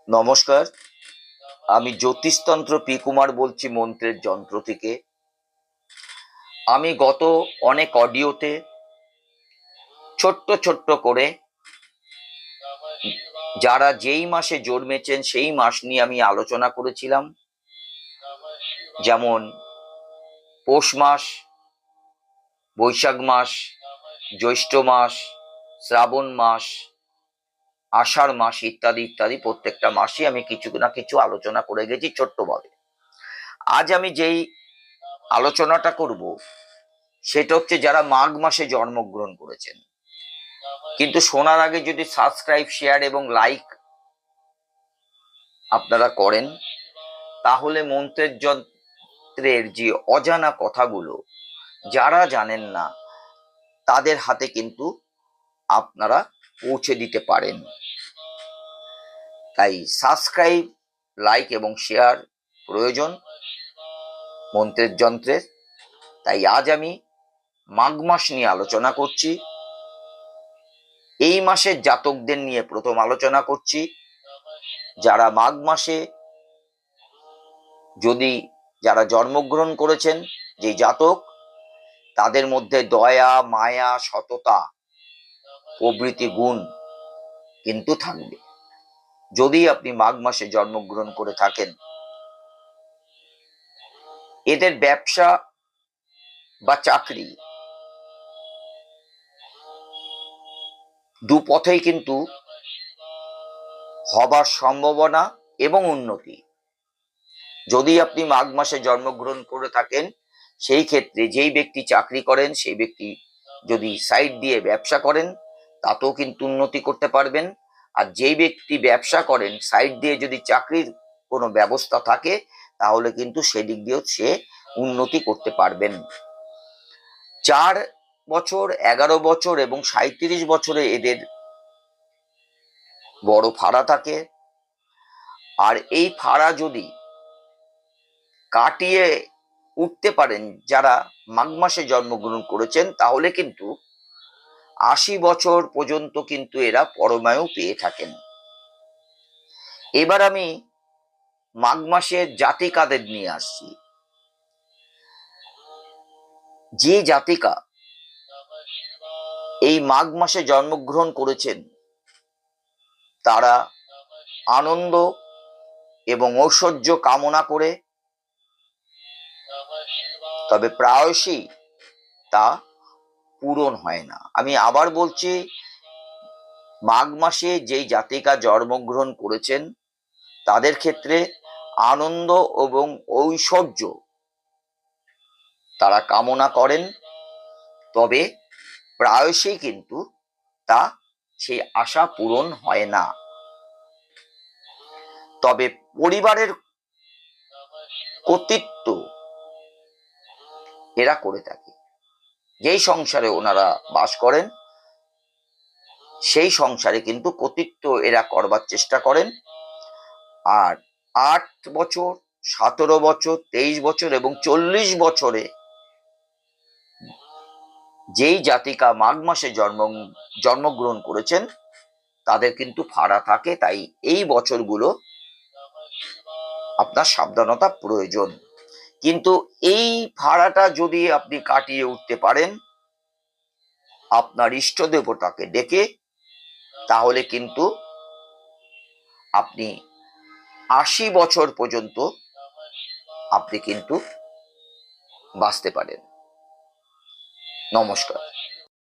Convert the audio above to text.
নমস্কার, আমি জ্যোতিষতন্ত্র পি কুমার বলছি মন্ত্রের যন্ত্র থেকে। আমি গত অনেক অডিওতে ছোট্ট ছোট্ট করে যারা যেই মাসে জন্মেছেন সেই মাস নিয়ে আমি আলোচনা করেছিলাম। যেমন পৌষ মাস, বৈশাখ মাস, জ্যৈষ্ঠ মাস, শ্রাবণ মাস, আষাঢ় মাস ইত্যাদি ইত্যাদি প্রত্যেকটা মাসে আমি কিছু না কিছু আলোচনা করে গেছি ছোট্টভাবে। আজ আমি যেই আলোচনাটা করব সেটা হচ্ছে যারা মাঘ মাসে জন্মগ্রহণ করেছেন। কিন্তু শোনার আগে যদি সাবস্ক্রাইব, শেয়ার এবং লাইক আপনারা করেন, তাহলে মন্ত্রের যন্ত্রের যে অজানা কথাগুলো যারা জানেন না তাদের হাতে কিন্তু আপনারা পৌঁছে দিতে পারেন। তাই সাবস্ক্রাইব, লাইক এবং শেয়ার প্রয়োজন মন্ত্রের যন্ত্রের। তাই আজ আমি মাঘ মাস নিয়ে আলোচনা করছি। এই মাসের জাতকদের নিয়ে প্রথম আলোচনা করছি। যারা মাঘ মাসে যারা জন্মগ্রহণ করেছেন, যে জাতক, তাদের মধ্যে দয়া, মায়া, সততা প্রভৃতি গুণ কিন্তু থাকবে। যদি আপনি মাঘ মাসে জন্মগ্রহণ করে থাকেন, এদের ব্যবসা বা চাকরি দুপথেই কিন্তু হবার সম্ভাবনা এবং উন্নতি। যদি আপনি মাঘ মাসে জন্মগ্রহণ করে থাকেন, সেই ক্ষেত্রে যেই ব্যক্তি চাকরি করেন সেই ব্যক্তি যদি সাইড দিয়ে ব্যবসা করেন তাতেও কিন্তু উন্নতি করতে পারবেন। আর যেই ব্যক্তি ব্যবসা করেন সাইড দিয়ে যদি চাকরির কোনো ব্যবস্থা থাকে তাহলে কিন্তু সেদিক দিয়েও সে উন্নতি করতে পারবেন। 4 বছর, 11 বছর এবং 37 বছরে এদের বড় ফাড়া থাকে। আর এই ফাড়া যদি কাটিয়ে উঠতে পারেন যারা মাঘ মাসে জন্মগ্রহণ করেছেন, তাহলে কিন্তু 80 বছর পর্যন্ত কিন্তু এরা পরমায়ু পেয়ে থাকেন। এবার আমি মাঘ মাসের জাতিকাদের নিয়ে আসছি। যে জাতিকা এই মাঘ মাসে জন্মগ্রহণ করেছেন তারা আনন্দ এবং ঐশ্বর্য কামনা করে, তবে প্রায়শই তা পূরণ হয় না। আমি আবার বলছি, মাঘ মাসে যেই জাতিকা জন্মগ্রহণ করেছেন তাদের ক্ষেত্রে আনন্দ এবং ঐশ্বর্য তারা কামনা করেন, তবে প্রায়শই কিন্তু তা সেই আশা পূরণ হয় না। তবে পরিবারের কর্তৃত্ব এরা করে থাকে। যেই সংসারে ওনারা বাস করেন সেই সংসারে কিন্তু কর্তৃত্ব এরা করবার চেষ্টা করেন। আর 8 বছর, 17 বছর, 23 বছর এবং 40 বছরে যেই জাতিকা মাঘ মাসে জন্মগ্রহণ করেছেন তাদের কিন্তু ফাড়া থাকে। তাই এই বছরগুলো আপনার সাবধানতা প্রয়োজন। কিন্তু এই ফাড়াটা যদি আপনি কাটিয়ে উঠতে পারেন আপনার ইষ্ট দেবতাকে ডেকে, তাহলে কিন্তু আপনি 80 বছর পর্যন্ত আপনি কিন্তু বাঁচতে পারেন। নমস্কার।